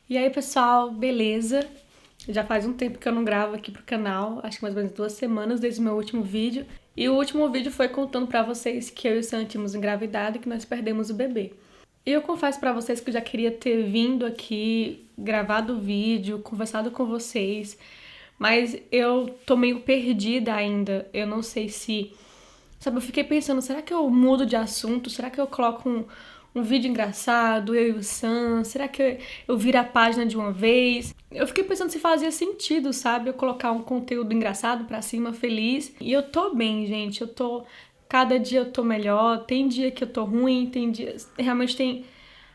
E aí, pessoal, beleza? Já faz um tempo que eu não gravo aqui pro canal, acho que mais ou menos 2 semanas desde o meu último vídeo. E o último vídeo foi contando pra vocês que eu e o Sam tínhamos engravidado e que nós perdemos o bebê. E eu confesso pra vocês que eu já queria ter vindo aqui, gravado o vídeo, conversado com vocês, mas eu tô meio perdida ainda. Eu não sei se... Sabe, eu fiquei pensando, será que eu mudo de assunto? Será que eu coloco um vídeo engraçado, eu e o Sam? Será que eu viro a página de uma vez? Eu fiquei pensando se fazia sentido, sabe? Eu colocar um conteúdo engraçado pra cima, feliz. E eu tô bem, gente. Cada dia eu tô melhor. Tem dia que eu tô ruim, tem dias... Realmente tem...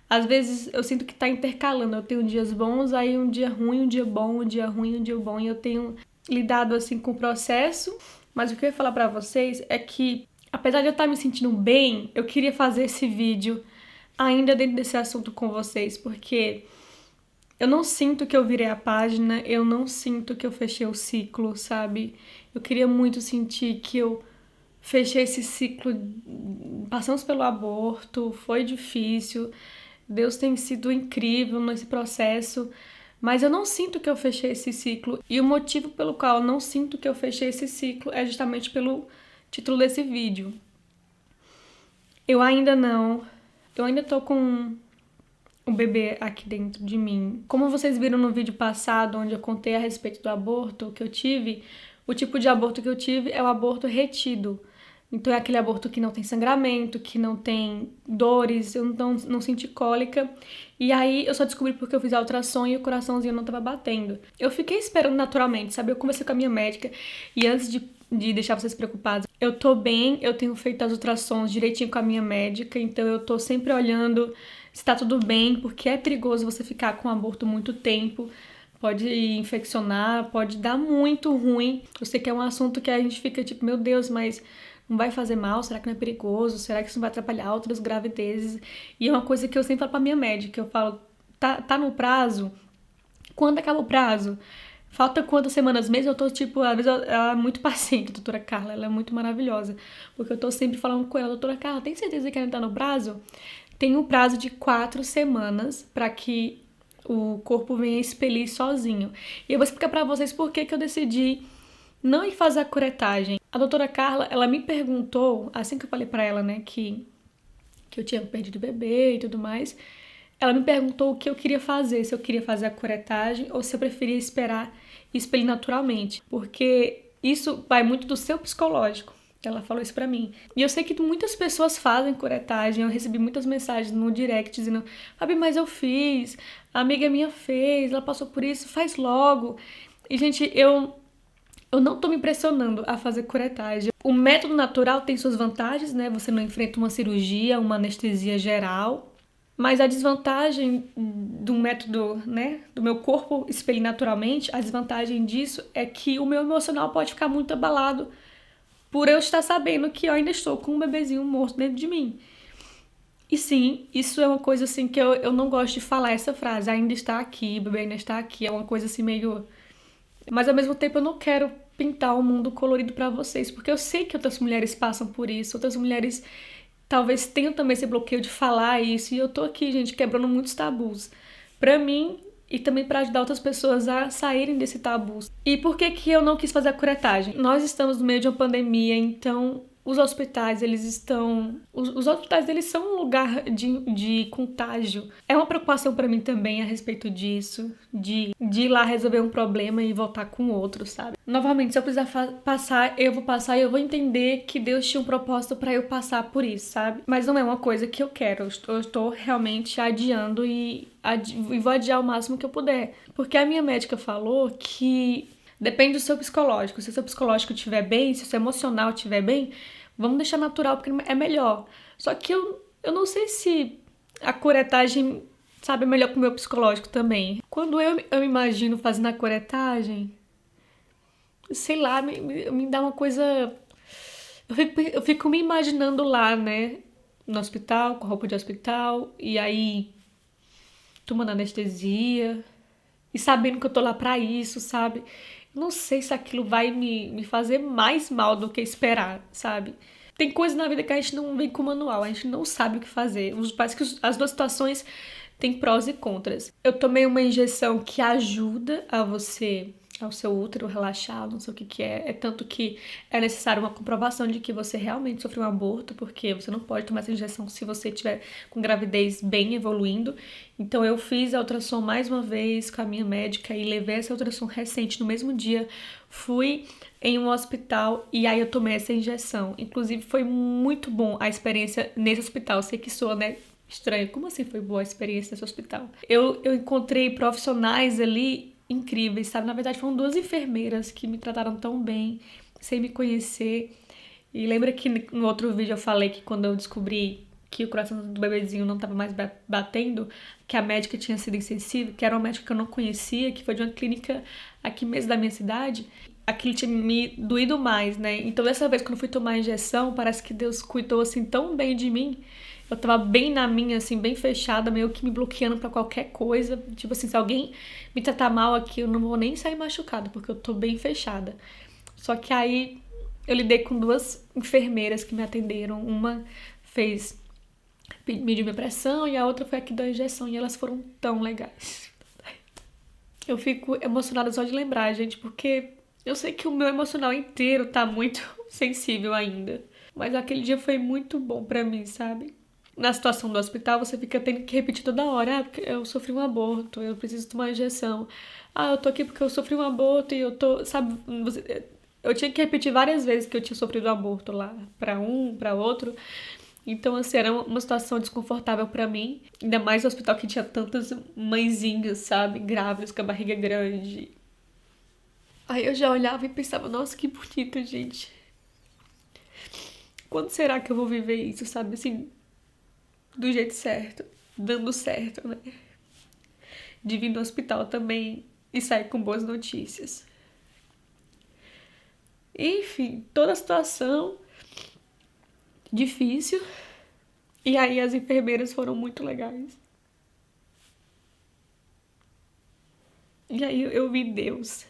Às vezes eu sinto que tá intercalando. Eu tenho dias bons, aí um dia ruim, um dia bom, um dia ruim, um dia bom. E eu tenho lidado assim com o processo. Mas o que eu ia falar pra vocês é que, apesar de eu estar me sentindo bem, eu queria fazer esse vídeo ainda dentro desse assunto com vocês, porque eu não sinto que eu virei a página, eu não sinto que eu fechei o ciclo, sabe? Eu queria muito sentir que eu fechei esse ciclo. Passamos pelo aborto, foi difícil, Deus tem sido incrível nesse processo, mas eu não sinto que eu fechei esse ciclo. E o motivo pelo qual eu não sinto que eu fechei esse ciclo é justamente pelo título desse vídeo. Eu ainda não. Eu ainda tô com o bebê aqui dentro de mim. Como vocês viram no vídeo passado, onde eu contei a respeito do aborto que eu tive, o tipo de aborto que eu tive é o aborto retido. Então é aquele aborto que não tem sangramento, que não tem dores, eu não senti cólica. E aí eu só descobri porque eu fiz a ultrassom e o coraçãozinho não tava batendo. Eu fiquei esperando naturalmente, sabe? Eu conversei com a minha médica e antes de deixar vocês preocupados, eu tô bem, eu tenho feito as ultrassons direitinho com a minha médica, então eu tô sempre olhando se tá tudo bem, porque é perigoso você ficar com o aborto muito tempo. Pode infeccionar, pode dar muito ruim. Eu sei que é um assunto que a gente fica tipo, meu Deus, mas não vai fazer mal? Será que não é perigoso? Será que isso não vai atrapalhar outras gravidezes? E é uma coisa que eu sempre falo pra minha médica, eu falo, tá no prazo? Quando acaba o prazo? Falta quantas semanas mesmo? Eu tô, tipo, às vezes ela é muito paciente, a doutora Carla, ela é muito maravilhosa. Porque eu tô sempre falando com ela, doutora Carla, tem certeza que ainda tá no prazo? Tem um prazo de 4 semanas pra que o corpo venha expelir sozinho. E eu vou explicar pra vocês por que eu decidi não ir fazer a curetagem. A doutora Carla, ela me perguntou, assim que eu falei pra ela, né, que eu tinha perdido o bebê e tudo mais, ela me perguntou o que eu queria fazer, se eu queria fazer a curetagem ou se eu preferia esperar e expelir naturalmente, porque isso vai muito do seu psicológico. Ela falou isso pra mim. E eu sei que muitas pessoas fazem curetagem. Eu recebi muitas mensagens no direct dizendo: Fabi, mas eu fiz, a amiga minha fez, ela passou por isso, faz logo. E, gente, eu não tô me pressionando a fazer curetagem. O método natural tem suas vantagens, né? Você não enfrenta uma cirurgia, uma anestesia geral. Mas a desvantagem do método, né, do meu corpo expelir naturalmente, a desvantagem disso é que o meu emocional pode ficar muito abalado por eu estar sabendo que eu ainda estou com um bebezinho morto dentro de mim. E sim, isso é uma coisa assim que eu não gosto de falar essa frase, ainda está aqui, o bebê ainda está aqui, é uma coisa assim meio... Mas ao mesmo tempo eu não quero pintar um mundo colorido pra vocês, porque eu sei que outras mulheres passam por isso, outras mulheres talvez tenham também esse bloqueio de falar isso, e eu tô aqui, gente, quebrando muitos tabus pra mim e também pra ajudar outras pessoas a saírem desse tabu. E por que que eu não quis fazer a curetagem? Nós estamos no meio de uma pandemia, então os hospitais, eles estão... Os hospitais, eles são um lugar de contágio. É uma preocupação pra mim também a respeito disso, de ir lá resolver um problema e voltar com outro, sabe? Novamente, se eu precisar passar, eu vou passar e eu vou entender que Deus tinha um propósito pra eu passar por isso, sabe? Mas não é uma coisa que eu quero. Eu estou realmente adiando e vou adiar o máximo que eu puder. Porque a minha médica falou que depende do seu psicológico. Se o seu psicológico estiver bem, se o seu emocional estiver bem, vamos deixar natural, porque é melhor. Só que eu não sei se a curetagem, sabe, é melhor pro meu psicológico também. Quando eu me imagino fazendo a curetagem, sei lá, me dá uma coisa... Eu fico me imaginando lá, né, no hospital, com roupa de hospital, e aí tomando anestesia, e sabendo que eu tô lá pra isso, sabe? Não sei se aquilo vai me fazer mais mal do que esperar, sabe? Tem coisas na vida que a gente não vem com manual, a gente não sabe o que fazer. Parece que as duas situações tem prós e contras. Eu tomei uma injeção que ajuda ao seu útero relaxar, não sei o que é. É tanto que é necessário uma comprovação de que você realmente sofreu um aborto, porque você não pode tomar essa injeção se você estiver com gravidez bem evoluindo. Então eu fiz a ultrassom mais uma vez com a minha médica e levei essa ultrassom recente no mesmo dia. Fui em um hospital e aí eu tomei essa injeção. Inclusive foi muito bom a experiência nesse hospital. Eu sei que soa, né, estranho. Como assim foi boa a experiência nesse hospital? Eu encontrei profissionais ali incríveis, sabe? Na verdade, foram 2 enfermeiras que me trataram tão bem, sem me conhecer. E lembra que no outro vídeo eu falei que quando eu descobri que o coração do bebezinho não estava mais batendo, que a médica tinha sido insensível, que era uma médica que eu não conhecia, que foi de uma clínica aqui mesmo da minha cidade. Aquilo tinha me doído mais, né? Então, dessa vez, quando eu fui tomar a injeção, parece que Deus cuidou, assim, tão bem de mim. Eu tava bem na minha, assim, bem fechada, meio que me bloqueando pra qualquer coisa. Tipo assim, se alguém me tratar mal aqui, eu não vou nem sair machucada, porque eu tô bem fechada. Só que aí, eu lidei com 2 enfermeiras que me atenderam. Uma mediu minha pressão e a outra foi a que deu a injeção. E elas foram tão legais. Eu fico emocionada só de lembrar, gente, porque eu sei que o meu emocional inteiro tá muito sensível ainda. Mas aquele dia foi muito bom pra mim, sabe? Na situação do hospital, você fica tendo que repetir toda hora. Ah, porque eu sofri um aborto, eu preciso tomar uma injeção. Ah, eu tô aqui porque eu sofri um aborto e eu tô... Sabe, eu tinha que repetir várias vezes que eu tinha sofrido um aborto lá. Pra um, pra outro. Então, assim, era uma situação desconfortável pra mim. Ainda mais no hospital que tinha tantas mãezinhas, sabe? Grávidas, com a barriga grande. Aí eu já olhava e pensava, nossa, que bonito, gente. Quando será que eu vou viver isso, sabe? Assim, do jeito certo, dando certo, né? De vir no hospital também e sair com boas notícias. Enfim, toda a situação difícil. E aí as enfermeiras foram muito legais. E aí eu vi Deus.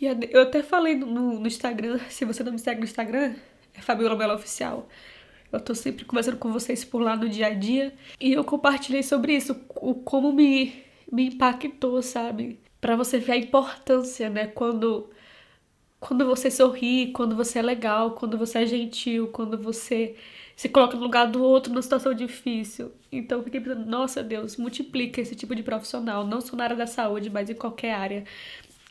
E eu até falei no Instagram, se você não me segue no Instagram, é Fabiola Mello Oficial. Eu tô sempre conversando com vocês por lá no dia a dia. E eu compartilhei sobre isso, o como me impactou, sabe? Pra você ver a importância, né? Quando você sorri, quando você é legal, quando você é gentil, quando você se coloca no lugar do outro numa situação difícil. Então eu fiquei pensando, nossa Deus, multiplica esse tipo de profissional, não só na área da saúde, mas em qualquer área.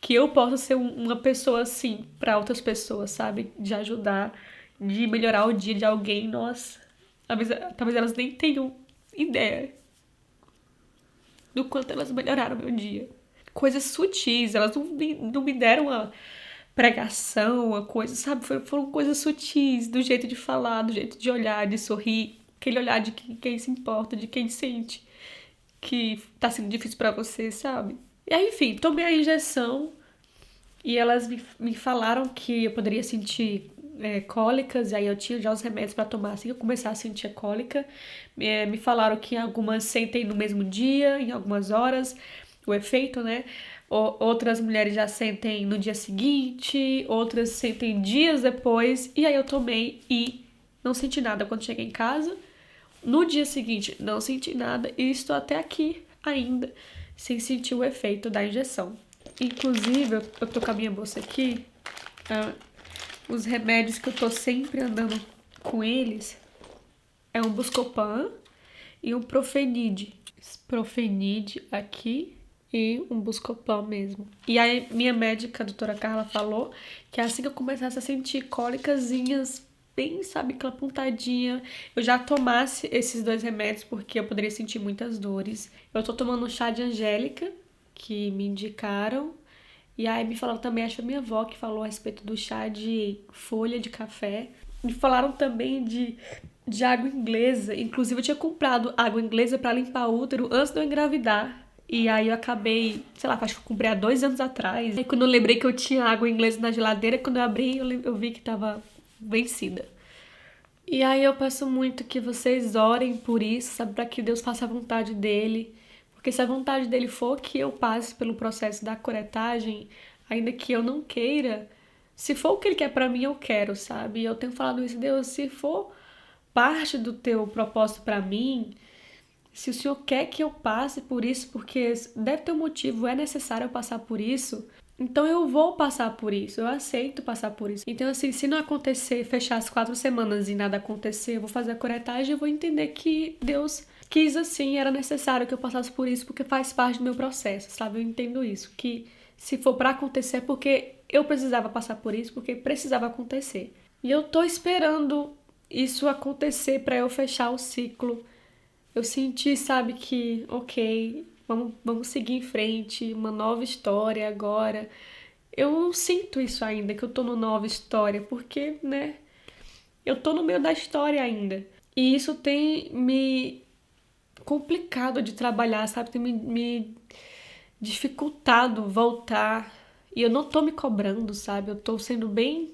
Que eu possa ser uma pessoa assim pra outras pessoas, sabe? De ajudar, de melhorar o dia de alguém, nossa. Talvez elas nem tenham ideia do quanto elas melhoraram meu dia. Coisas sutis, elas não me deram uma pregação, uma coisa, sabe? Foram coisas sutis, do jeito de falar, do jeito de olhar, de sorrir. Aquele olhar de quem se importa, de quem sente que tá sendo difícil pra você, sabe? E aí, enfim, tomei a injeção e elas me falaram que eu poderia sentir cólicas, e aí eu tinha já os remédios pra tomar assim que eu começar a sentir a cólica. Me falaram que algumas sentem no mesmo dia, em algumas horas, o efeito, né? Outras mulheres já sentem no dia seguinte, outras sentem dias depois, e aí eu tomei e não senti nada quando cheguei em casa. No dia seguinte, não senti nada e estou até aqui ainda, sem sentir o efeito da injeção. Inclusive, eu tô com a minha bolsa aqui, os remédios que eu tô sempre andando com eles é um Buscopan e um Profenid. Profenid aqui e um Buscopan mesmo. E aí minha médica, a doutora Carla, falou que assim que eu começasse a sentir cólicazinhas bem, sabe, aquela pontadinha, eu já tomasse esses 2 remédios porque eu poderia sentir muitas dores. Eu tô tomando um chá de angélica, que me indicaram. E aí me falaram também, acho que a minha avó que falou a respeito do chá de folha de café. Me falaram também de água inglesa. Inclusive eu tinha comprado água inglesa pra limpar o útero antes de eu engravidar. E aí eu acabei, sei lá, acho que eu comprei há 2 anos atrás. Aí quando eu lembrei que eu tinha água inglesa na geladeira, quando eu abri eu vi que tava vencida. E aí eu peço muito que vocês orem por isso, sabe? Pra que Deus faça a vontade dele. Porque se a vontade dele for que eu passe pelo processo da curetagem, ainda que eu não queira, se for o que ele quer pra mim, eu quero, sabe? E eu tenho falado isso, Deus, se for parte do teu propósito pra mim, Se o Senhor quer que eu passe por isso, porque deve ter um motivo, é necessário eu passar por isso, então eu vou passar por isso, eu aceito passar por isso. Então, assim, se não acontecer, fechar as 4 semanas e nada acontecer, eu vou fazer a curetagem e eu vou entender que Deus quis assim, era necessário que eu passasse por isso, porque faz parte do meu processo, sabe? Eu entendo isso, que se for pra acontecer, é porque eu precisava passar por isso, porque precisava acontecer. E eu tô esperando isso acontecer pra eu fechar o ciclo. Eu senti, sabe, que, ok, vamos seguir em frente, uma nova história agora. Eu não sinto isso ainda, que eu tô numa nova história, porque, né, eu tô no meio da história ainda. E isso tem me complicado de trabalhar, sabe, tem me dificultado voltar. E eu não tô me cobrando, sabe, eu tô sendo bem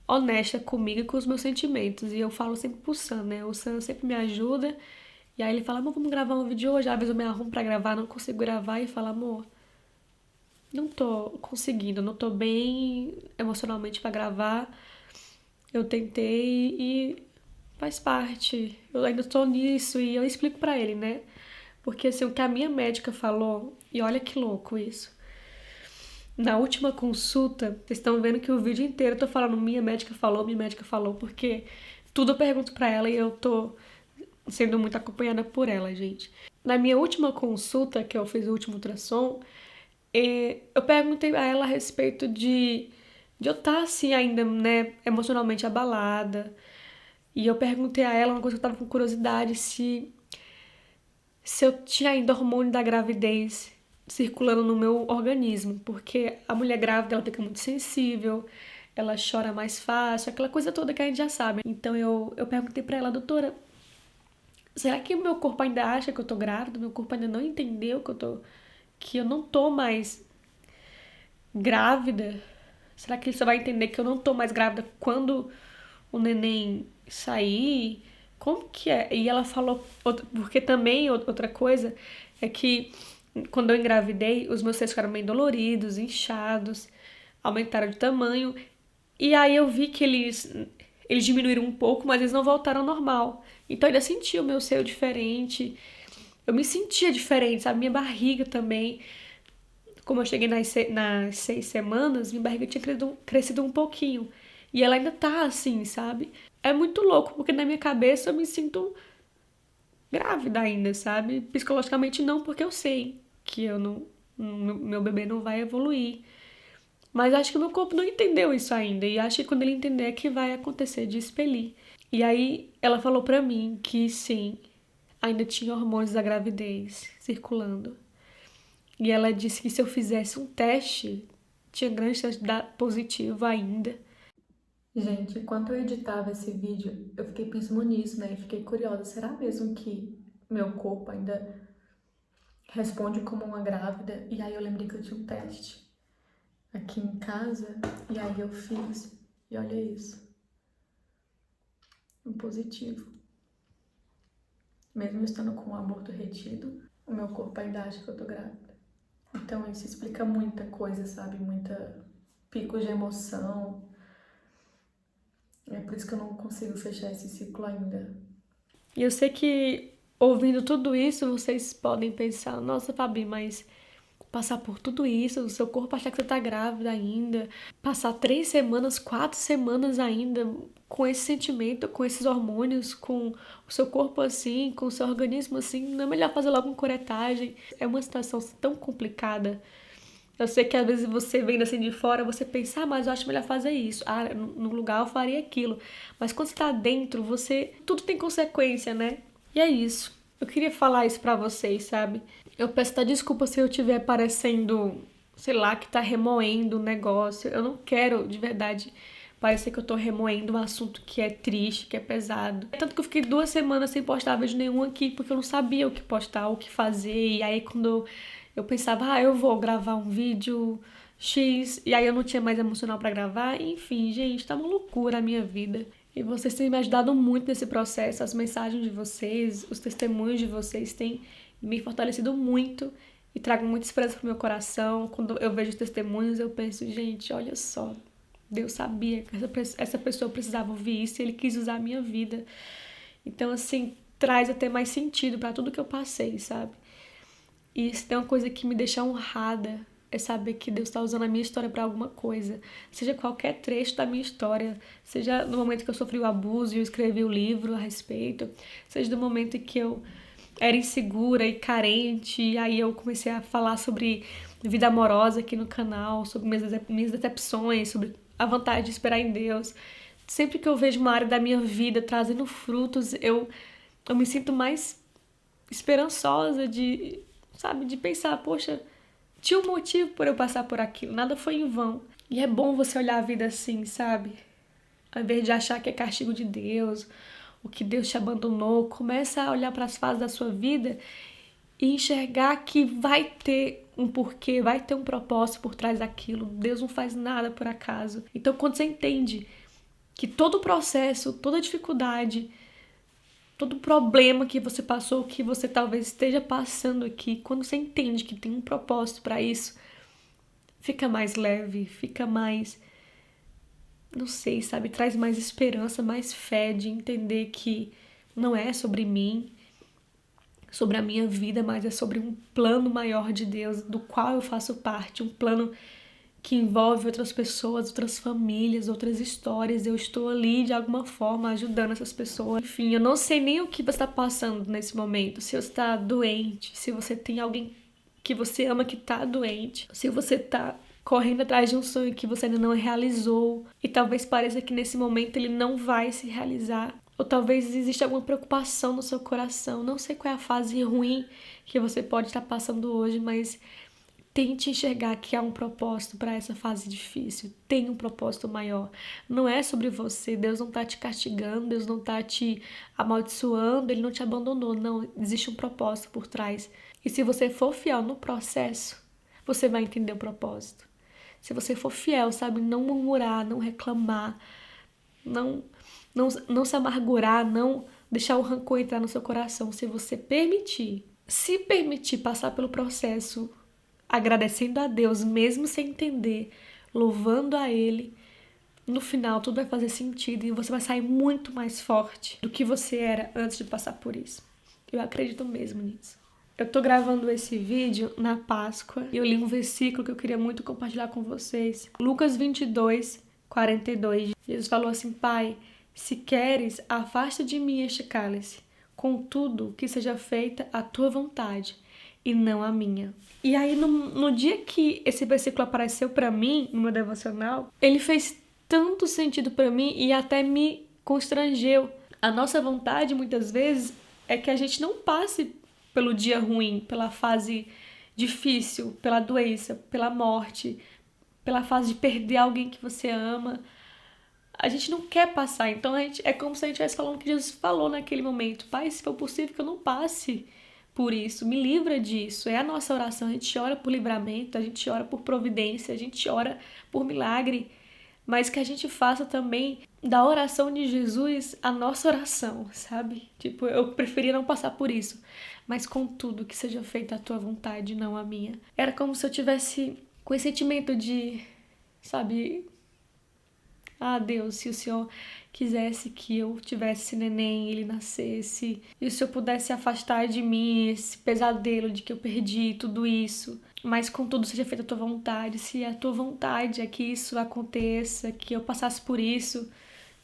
honesta comigo e com os meus sentimentos. E eu falo sempre pro Sam, né, o Sam sempre me ajuda. E aí ele fala, amor, vamos gravar um vídeo hoje. Às vezes eu me arrumo pra gravar, não consigo gravar e falo, amor, não tô conseguindo, não tô bem emocionalmente pra gravar. Eu tentei e faz parte. Eu ainda tô nisso e eu explico pra ele, né? Porque assim, o que a minha médica falou, e olha que louco isso. Na última consulta, vocês estão vendo que o vídeo inteiro eu tô falando minha médica falou, porque tudo eu pergunto pra ela e eu tô sendo muito acompanhada por ela, gente. Na minha última consulta, que eu fiz o último ultrassom, eu perguntei a ela a respeito de eu estar assim ainda, né, emocionalmente abalada. E eu perguntei a ela uma coisa que eu tava com curiosidade, se eu tinha ainda hormônio da gravidez circulando no meu organismo, porque a mulher grávida ela fica muito sensível, ela chora mais fácil, aquela coisa toda que a gente já sabe. Então eu perguntei pra ela, doutora, será que o meu corpo ainda acha que eu tô grávida? Meu corpo ainda não entendeu que eu não tô mais grávida? Será que ele só vai entender que eu não tô mais grávida quando o neném sair? Como que é? E ela falou, porque também outra coisa é que quando eu engravidei, os meus seios ficaram meio doloridos, inchados, aumentaram de tamanho. E aí eu vi que eles diminuíram um pouco, mas eles não voltaram ao normal. Então eu ainda senti o meu seio diferente. Eu me sentia diferente, sabe? Minha barriga também. Como eu cheguei nas 6 semanas, minha barriga tinha crescido um pouquinho. E ela ainda tá assim, sabe? É muito louco, porque na minha cabeça eu me sinto grávida ainda, sabe? Psicologicamente não, porque eu sei que eu não, meu bebê não vai evoluir. Mas acho que o meu corpo não entendeu isso ainda. E acho que quando ele entender é que vai acontecer de expelir. E aí ela falou pra mim que sim, ainda tinha hormônios da gravidez circulando. E ela disse que se eu fizesse um teste, tinha grande chance de dar positivo ainda. Gente, enquanto eu editava esse vídeo, eu fiquei pensando nisso, né? E fiquei curiosa, será mesmo que meu corpo ainda responde como uma grávida? E aí eu lembrei que eu tinha um teste aqui em casa, e aí eu fiz, e olha isso, um positivo. Mesmo estando com o aborto retido, o meu corpo ainda acha que eu tô grávida. Então isso explica muita coisa, sabe? Muita picos de emoção. É por isso que eu não consigo fechar esse ciclo ainda. E eu sei que, ouvindo tudo isso, vocês podem pensar, nossa, Fabi, mas passar por tudo isso, o seu corpo achar que você tá grávida ainda, passar 3 semanas, 4 semanas ainda com esse sentimento, com esses hormônios, com o seu corpo assim, com o seu organismo assim, não é melhor fazer logo uma curetagem? É uma situação tão complicada. Eu sei que às vezes você vendo assim de fora, você pensa, ah, mas eu acho melhor fazer isso. Ah, no lugar eu faria aquilo. Mas quando você tá dentro, tudo tem consequência, né? E é isso. Eu queria falar isso pra vocês, sabe? Eu peço até desculpa se eu estiver parecendo, sei lá, que tá remoendo o negócio. Eu não quero, de verdade, parecer que eu tô remoendo um assunto que é triste, que é pesado. Tanto que eu fiquei 2 semanas sem postar vídeo nenhum aqui, porque eu não sabia o que postar, o que fazer. E aí quando eu pensava, ah, eu vou gravar um vídeo X, e aí eu não tinha mais emocional pra gravar. Enfim, gente, tá uma loucura a minha vida. E vocês têm me ajudado muito nesse processo, as mensagens de vocês, os testemunhos de vocês têm me fortalecido muito e tragam muita esperança pro meu coração. Quando eu vejo testemunhos, eu penso, gente, olha só, Deus sabia que essa pessoa precisava ouvir isso e Ele quis usar a minha vida. Então, assim, traz até mais sentido pra tudo que eu passei, sabe? E se tem uma coisa que me deixa honrada, é saber que Deus está usando a minha história para alguma coisa. Seja qualquer trecho da minha história, seja no momento que eu sofri o abuso e eu escrevi o livro a respeito, seja no momento em que eu era insegura e carente, e aí eu comecei a falar sobre vida amorosa aqui no canal, sobre minhas decepções, sobre a vontade de esperar em Deus. Sempre que eu vejo uma área da minha vida trazendo frutos, eu me sinto mais esperançosa de pensar, poxa, tinha um motivo por eu passar por aquilo, nada foi em vão. E é bom você olhar a vida assim, sabe? Ao invés de achar que é castigo de Deus, ou que Deus te abandonou, começa a olhar para as fases da sua vida e enxergar que vai ter um porquê, vai ter um propósito por trás daquilo. Deus não faz nada por acaso. Então, quando você entende que todo o processo, toda dificuldade, todo problema que você passou, que você talvez esteja passando aqui, quando você entende que tem um propósito para isso, fica mais leve, fica mais, não sei, sabe, traz mais esperança, mais fé de entender que não é sobre mim, sobre a minha vida, mas é sobre um plano maior de Deus, do qual eu faço parte, um plano que envolve outras pessoas, outras famílias, outras histórias. Eu estou ali de alguma forma ajudando essas pessoas. Enfim, eu não sei nem o que você está passando nesse momento. Se você está doente, se você tem alguém que você ama que está doente, se você está correndo atrás de um sonho que você ainda não realizou e talvez pareça que nesse momento ele não vai se realizar. Ou talvez exista alguma preocupação no seu coração. Não sei qual é a fase ruim que você pode estar passando hoje, mas tente enxergar que há um propósito para essa fase difícil. Tem um propósito maior. Não é sobre você. Deus não está te castigando, Deus não está te amaldiçoando, Ele não te abandonou. Não, existe um propósito por trás. E se você for fiel no processo, você vai entender o propósito. Se você for fiel, sabe, não murmurar, não reclamar, não se amargurar, não deixar o rancor entrar no seu coração. Se você se permitir passar pelo processo agradecendo a Deus, mesmo sem entender, louvando a Ele, no final tudo vai fazer sentido e você vai sair muito mais forte do que você era antes de passar por isso. Eu acredito mesmo nisso. Eu tô gravando esse vídeo na Páscoa e eu li um versículo que eu queria muito compartilhar com vocês. Lucas 22, 42. Jesus falou assim: Pai, se queres, afasta de mim este cálice. Contudo, que seja feita a tua vontade e não a minha. E aí, no dia que esse versículo apareceu pra mim, no meu devocional, ele fez tanto sentido pra mim e até me constrangeu. A nossa vontade, muitas vezes, é que a gente não passe pelo dia ruim, pela fase difícil, pela doença, pela morte, pela fase de perder alguém que você ama. A gente não quer passar, então é como se a gente estivesse falando o que Jesus falou naquele momento. Pai, se for possível que eu não passe por isso, me livra disso. É a nossa oração, a gente ora por livramento, a gente ora por providência, a gente ora por milagre, mas que a gente faça também da oração de Jesus a nossa oração, sabe? Tipo, eu preferia não passar por isso, mas contudo, que seja feita a tua vontade, não a minha. Era como se eu tivesse com esse sentimento de, sabe, ah, Deus, se o Senhor quisesse que eu tivesse esse neném, ele nascesse, e se eu pudesse afastar de mim esse pesadelo de que eu perdi tudo isso, mas contudo seja feita a tua vontade, se a tua vontade é que isso aconteça, que eu passasse por isso,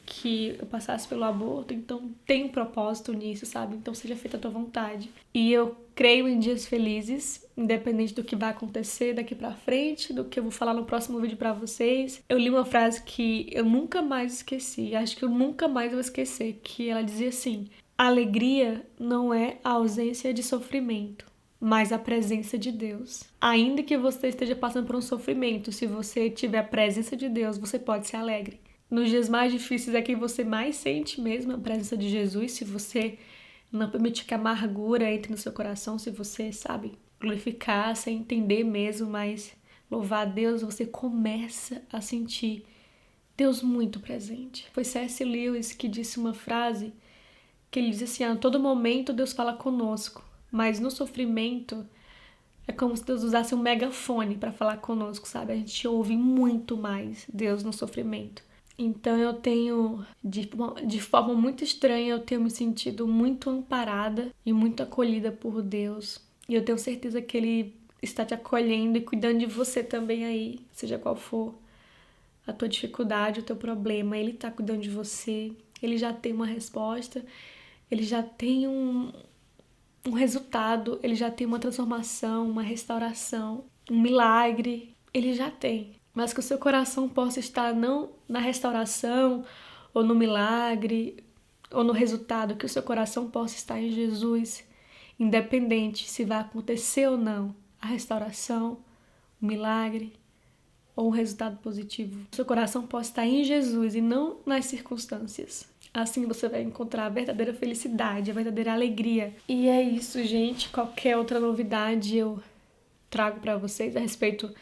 que eu passasse pelo aborto, então tem um propósito nisso, sabe? Então seja feita a tua vontade. E eu creio em dias felizes, independente do que vai acontecer daqui pra frente, do que eu vou falar no próximo vídeo pra vocês. Eu li uma frase que eu nunca mais esqueci, acho que eu nunca mais vou esquecer, que ela dizia assim: alegria não é a ausência de sofrimento, mas a presença de Deus. Ainda que você esteja passando por um sofrimento, se você tiver a presença de Deus, você pode ser alegre. Nos dias mais difíceis é que você mais sente mesmo a presença de Jesus, se você não permitir que a amargura entre no seu coração, se você, sabe, glorificar sem entender mesmo, mas louvar a Deus, você começa a sentir Deus muito presente. Foi C.S. Lewis que disse uma frase que ele diz assim: a todo momento Deus fala conosco, mas no sofrimento é como se Deus usasse um megafone para falar conosco, sabe? A gente ouve muito mais Deus no sofrimento. Então eu tenho, de forma muito estranha, eu tenho me sentido muito amparada e muito acolhida por Deus. E eu tenho certeza que Ele está te acolhendo e cuidando de você também aí, seja qual for a tua dificuldade, o teu problema. Ele está cuidando de você, Ele já tem uma resposta, Ele já tem um resultado, Ele já tem uma transformação, uma restauração, um milagre. Ele já tem. Mas que o seu coração possa estar não na restauração, ou no milagre, ou no resultado, que o seu coração possa estar em Jesus, independente se vai acontecer ou não a restauração, o milagre ou o resultado positivo. O seu coração possa estar em Jesus e não nas circunstâncias. Assim você vai encontrar a verdadeira felicidade, a verdadeira alegria. E é isso, gente. Qualquer outra novidade eu trago para vocês a respeito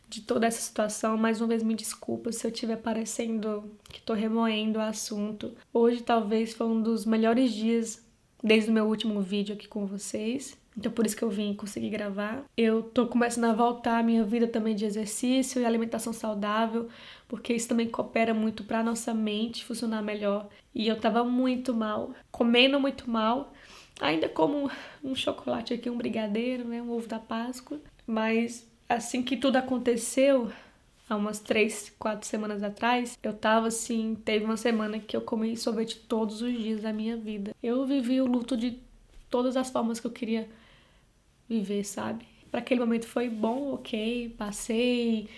de toda essa situação. Mais uma vez, me desculpa se eu estiver parecendo que tô remoendo o assunto. Hoje talvez foi um dos melhores dias desde o meu último vídeo aqui com vocês. Então por isso que eu vim conseguir gravar. Eu tô começando a voltar a minha vida também de exercício e alimentação saudável, porque isso também coopera muito pra nossa mente funcionar melhor. E eu tava muito mal, comendo muito mal. Ainda como um chocolate aqui, um brigadeiro, né, um ovo da Páscoa. Mas assim que tudo aconteceu, há umas 3, 4 semanas atrás, eu tava assim, teve uma semana que eu comi sorvete todos os dias da minha vida. Eu vivi o luto de todas as formas que eu queria viver, sabe? Para aquele momento foi bom, ok, passei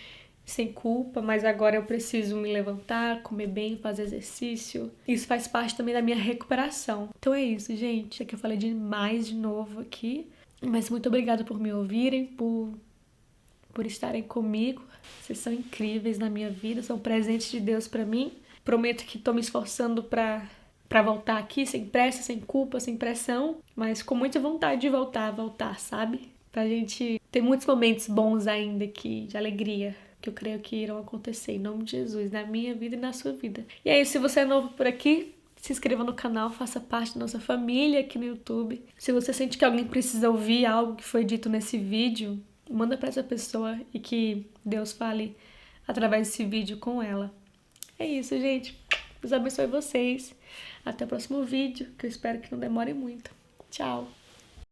sem culpa, mas agora eu preciso me levantar, comer bem, fazer exercício. Isso faz parte também da minha recuperação. Então é isso, gente. É que eu falei demais de novo aqui, mas muito obrigada por me ouvirem, por estarem comigo. Vocês são incríveis na minha vida, são presentes de Deus pra mim. Prometo que tô me esforçando pra voltar aqui sem pressa, sem culpa, sem pressão, mas com muita vontade de voltar, sabe? Pra gente ter muitos momentos bons ainda aqui, de alegria, que eu creio que irão acontecer em nome de Jesus, na minha vida e na sua vida. E aí, se você é novo por aqui, se inscreva no canal, faça parte da nossa família aqui no YouTube. Se você sente que alguém precisa ouvir algo que foi dito nesse vídeo, manda pra essa pessoa e que Deus fale através desse vídeo com ela. É isso, gente. Deus abençoe vocês. Até o próximo vídeo, que eu espero que não demore muito. Tchau!